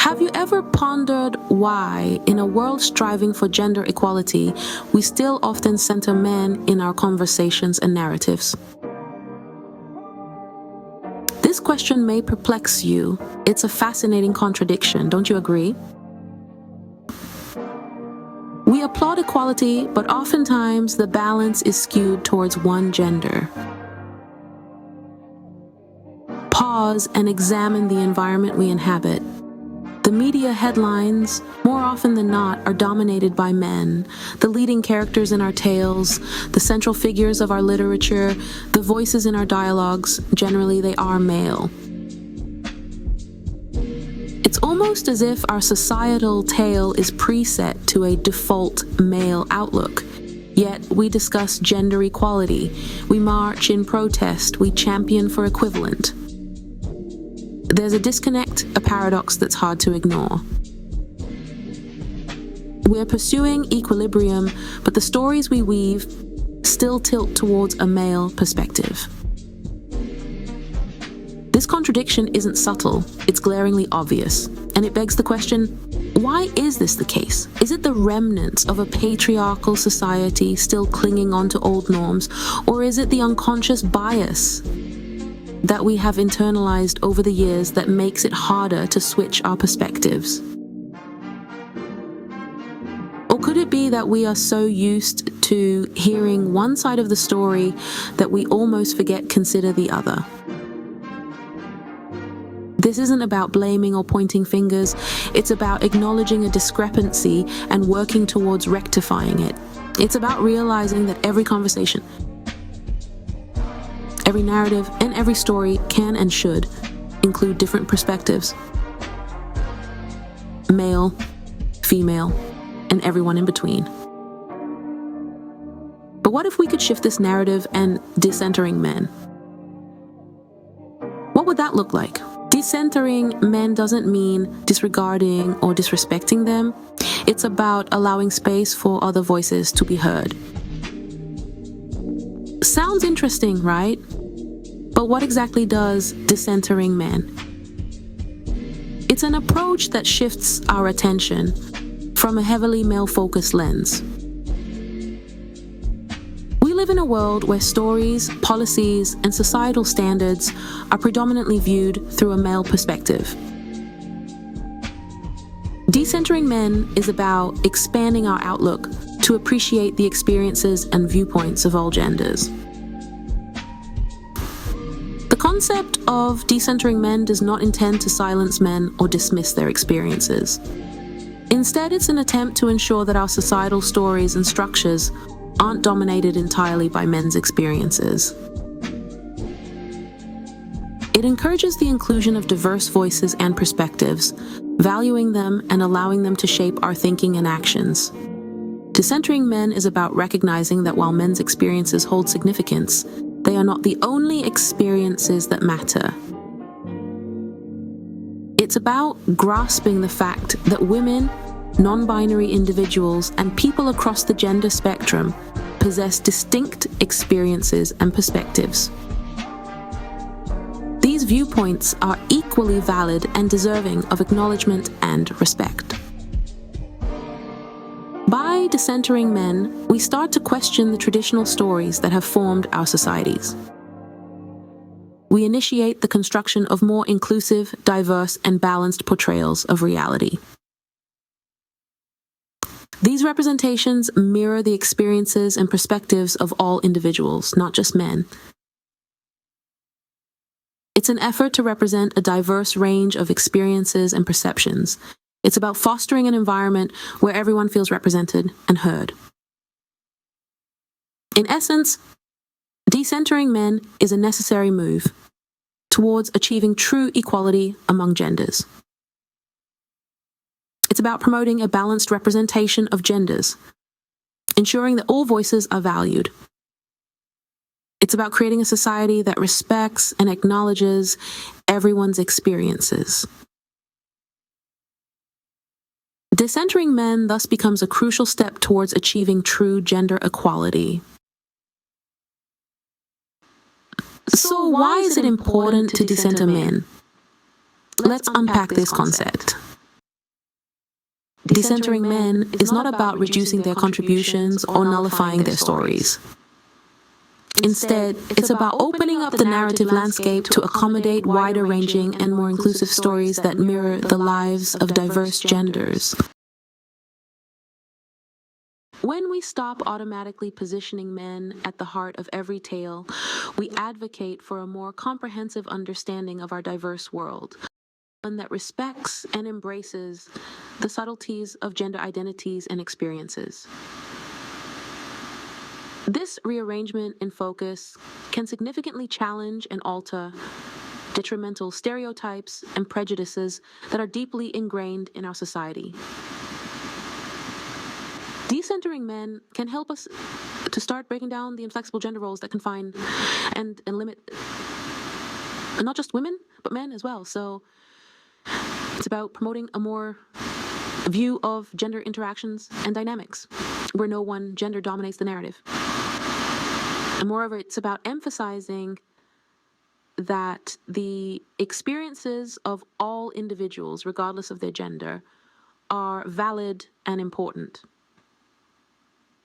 Have you ever pondered why, in a world striving for gender equality, we still often center men in our conversations and narratives? This question may perplex you. It's a fascinating contradiction, don't you agree? We applaud equality, but oftentimes the balance is skewed towards one gender. Pause and examine the environment we inhabit. The media headlines, more often than not, are dominated by men. The leading characters in our tales, the central figures of our literature, the voices in our dialogues, generally they are male. It's almost as if our societal tale is preset to a default male outlook. Yet we discuss gender equality, we march in protest, we champion for equivalent. There's a disconnect, a paradox that's hard to ignore. We're pursuing equilibrium, but the stories we weave still tilt towards a male perspective. This contradiction isn't subtle, it's glaringly obvious, and it begs the question, why is this the case? Is it the remnants of a patriarchal society still clinging on to old norms, or is it the unconscious bias that we have internalized over the years that makes it harder to switch our perspectives? Or could it be that we are so used to hearing one side of the story that we almost forget to consider the other? This isn't about blaming or pointing fingers, it's about acknowledging a discrepancy and working towards rectifying it. It's about realizing that every conversation, every narrative, and every story can and should include different perspectives. Male, female, and everyone in between. But what if we could shift this narrative and decentering men? What would that look like? Decentering men doesn't mean disregarding or disrespecting them. It's about allowing space for other voices to be heard. Sounds interesting, right? But what exactly does decentering men? It's an approach that shifts our attention from a heavily male-focused lens. We live in a world where stories, policies, and societal standards are predominantly viewed through a male perspective. Decentering Men is about expanding our outlook to appreciate the experiences and viewpoints of all genders. The concept of decentering men does not intend to silence men or dismiss their experiences. Instead, it's an attempt to ensure that our societal stories and structures aren't dominated entirely by men's experiences. It encourages the inclusion of diverse voices and perspectives, valuing them and allowing them to shape our thinking and actions. Decentering Men is about recognizing that while men's experiences hold significance, they are not the only experiences that matter. It's about grasping the fact that women, non-binary individuals, and people across the gender spectrum possess distinct experiences and perspectives. These viewpoints are equally valid and deserving of acknowledgement and respect. By decentering men, we start to question the traditional stories that have formed our societies. We initiate the construction of more inclusive, diverse, and balanced portrayals of reality. These representations mirror the experiences and perspectives of all individuals, not just men. It's an effort to represent a diverse range of experiences and perceptions. It's about fostering an environment where everyone feels represented and heard. In essence, decentering men is a necessary move towards achieving true equality among genders. It's about promoting a balanced representation of genders, ensuring that all voices are valued. It's about creating a society that respects and acknowledges everyone's experiences. Decentering Men thus becomes a crucial step towards achieving true gender equality. So why is it important to decenter men? Let's unpack this concept. Decentering Men is not about reducing their contributions or nullifying their stories. Instead, it's about opening up the narrative landscape to accommodate wider-ranging and more inclusive stories that mirror the lives of diverse genders. When we stop automatically positioning men at the heart of every tale, we advocate for a more comprehensive understanding of our diverse world, one that respects and embraces the subtleties of gender identities and experiences. This rearrangement in focus can significantly challenge and alter detrimental stereotypes and prejudices that are deeply ingrained in our society. Decentering Men can help us to start breaking down the inflexible gender roles that confine and limit not just women, but men as well. So it's about promoting a more view of gender interactions and dynamics, where no one gender dominates the narrative. And moreover, it's about emphasizing that the experiences of all individuals, regardless of their gender, are valid and important.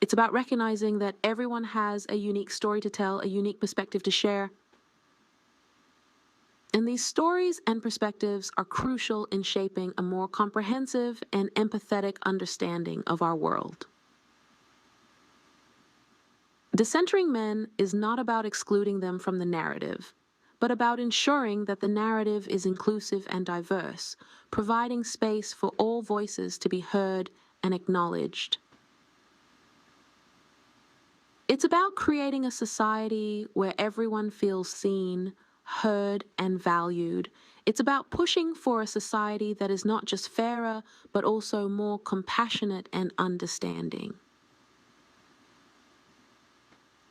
It's about recognizing that everyone has a unique story to tell, a unique perspective to share. And these stories and perspectives are crucial in shaping a more comprehensive and empathetic understanding of our world. Decentering Men is not about excluding them from the narrative, but about ensuring that the narrative is inclusive and diverse, providing space for all voices to be heard and acknowledged. It's about creating a society where everyone feels seen, heard, and valued. It's about pushing for a society that is not just fairer, but also more compassionate and understanding.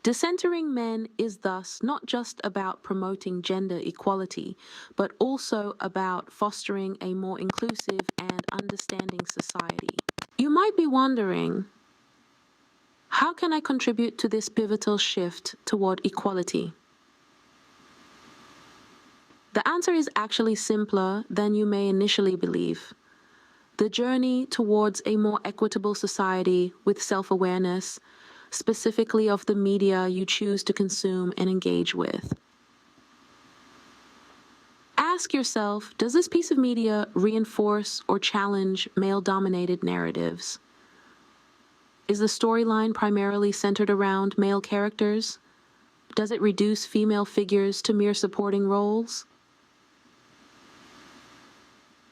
Decentering Men is thus not just about promoting gender equality, but also about fostering a more inclusive and understanding society. You might be wondering, how can I contribute to this pivotal shift toward equality? The answer is actually simpler than you may initially believe. The journey towards a more equitable society with self-awareness, specifically of the media you choose to consume and engage with. Ask yourself, does this piece of media reinforce or challenge male-dominated narratives? Is the storyline primarily centered around male characters? Does it reduce female figures to mere supporting roles?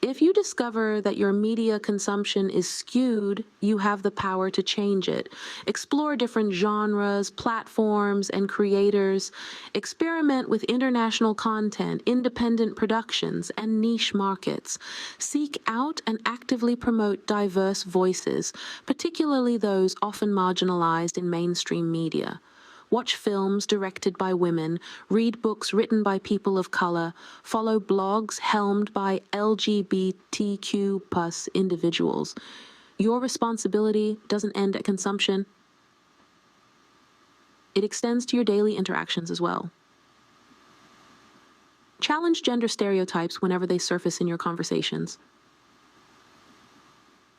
If you discover that your media consumption is skewed, you have the power to change it. Explore different genres, platforms, and creators. Experiment with international content, independent productions, and niche markets. Seek out and actively promote diverse voices, particularly those often marginalized in mainstream media. Watch films directed by women, read books written by people of color, follow blogs helmed by LGBTQ+ individuals. Your responsibility doesn't end at consumption. It extends to your daily interactions as well. Challenge gender stereotypes whenever they surface in your conversations.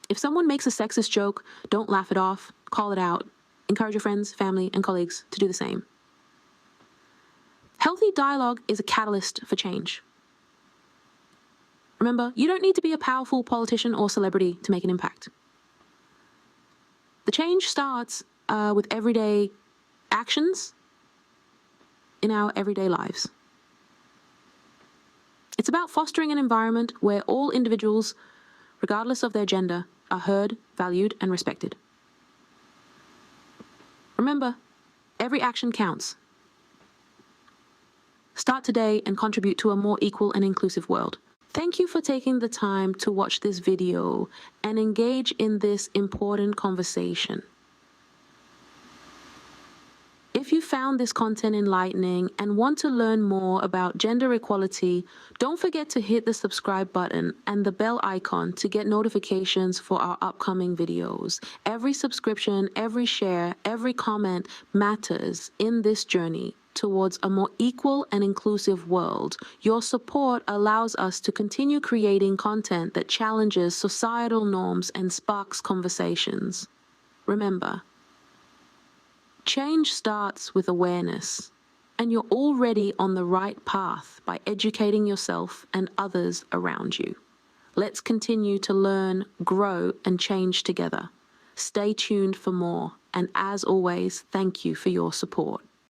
If someone makes a sexist joke, don't laugh it off, call it out. Encourage your friends, family, and colleagues to do the same. Healthy dialogue is a catalyst for change. Remember, you don't need to be a powerful politician or celebrity to make an impact. The change starts with everyday actions in our everyday lives. It's about fostering an environment where all individuals, regardless of their gender, are heard, valued, and respected. Remember, every action counts. Start today and contribute to a more equal and inclusive world. Thank you for taking the time to watch this video and engage in this important conversation. If you found this content enlightening and want to learn more about gender equality, don't forget to hit the subscribe button and the bell icon to get notifications for our upcoming videos. Every subscription, every share, every comment matters in this journey towards a more equal and inclusive world. Your support allows us to continue creating content that challenges societal norms and sparks conversations. Remember, change starts with awareness, and you're already on the right path by educating yourself and others around you. Let's continue to learn, grow, and change together. Stay tuned for more, and as always, thank you for your support.